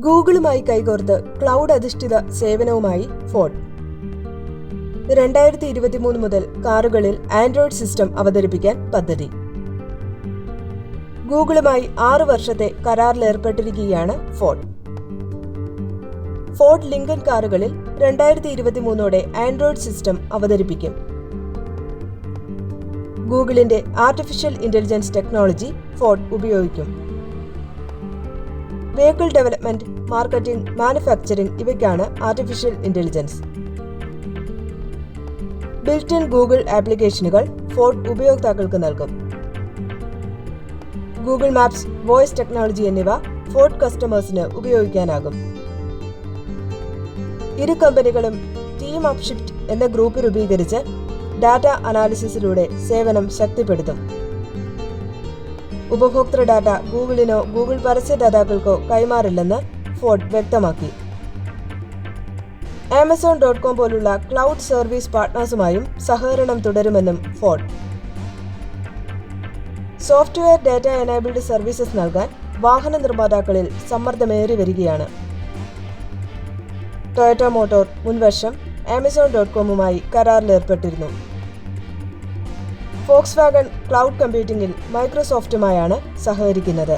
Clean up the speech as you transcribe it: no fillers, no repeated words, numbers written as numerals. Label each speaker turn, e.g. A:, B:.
A: ഗൂഗിളുമായി കൈകോർത്ത് ക്ലൗഡ് അധിഷ്ഠിത സേവനവുമായി ഫോർഡ്. 2023 മുതൽ കാറുകളിൽ ആൻഡ്രോയിഡ് സിസ്റ്റം അവതരിപ്പിക്കാൻ പദ്ധതി. ഗൂഗിളുമായി 6 വർഷത്തെ കരാറിലേർപ്പെട്ടിരിക്കുകയാണ് ഫോർഡ്. ഫോർഡ് ലിങ്കൺ കാറുകളിൽ 2023 ആൻഡ്രോയിഡ് സിസ്റ്റം അവതരിപ്പിക്കും. ഗൂഗിളിന്റെ ആർട്ടിഫിഷ്യൽ ഇന്റലിജൻസ് ടെക്നോളജി ഫോർഡ് ഉപയോഗിക്കും. വെഹിക്കിൾ ഡെവലപ്മെന്റ്, മാർക്കറ്റിംഗ്, മാനുഫാക്ചറിംഗ് ഇവയ്ക്കാണ് artificial intelligence. Built in Google ആപ്ലിക്കേഷനുകൾ ഫോർഡ് ഉപയോക്താക്കൾക്ക് നൽകും. ഗൂഗിൾ മാപ്സ്, വോയിസ് ടെക്നോളജി എന്നിവ ഫോർഡ് കസ്റ്റമേഴ്സിന് ഉപയോഗിക്കാനാകും. ഇരു കമ്പനികളും ടീം അപ്ഷിഫ്റ്റ് എന്ന ഗ്രൂപ്പ് രൂപീകരിച്ച് ഡാറ്റ അനാലിസിസിലൂടെ സേവനം ശക്തിപ്പെടുത്തും. ഉപഭോക്തൃ ഡാറ്റ ഗൂഗിളിനോ ഗൂഗിൾ പരസ്യദാതാക്കൾക്കോ കൈമാറില്ലെന്ന് ഫോർഡ് വ്യക്തമാക്കി. Amazon.com പോലുള്ള ക്ലൗഡ് സർവീസ് പാർട്ട്നേഴ്സുമായും സഹകരണം തുടരുമെന്നും Ford. Software data enabled services നൽകാൻ വാഹന നിർമ്മാതാക്കളിൽ സമ്മർദ്ദമേറി വരികയാണ്. ടൊയോട്ട മോട്ടോർ മുൻവർഷം Amazon.comവുമായി കരാറിലേർപ്പെട്ടിരുന്നു. Volkswagen ക്ലൗഡ് കമ്പ്യൂട്ടിംഗിൽ മൈക്രോസോഫ്റ്റുമായാണ് സഹകരിക്കുന്നത്.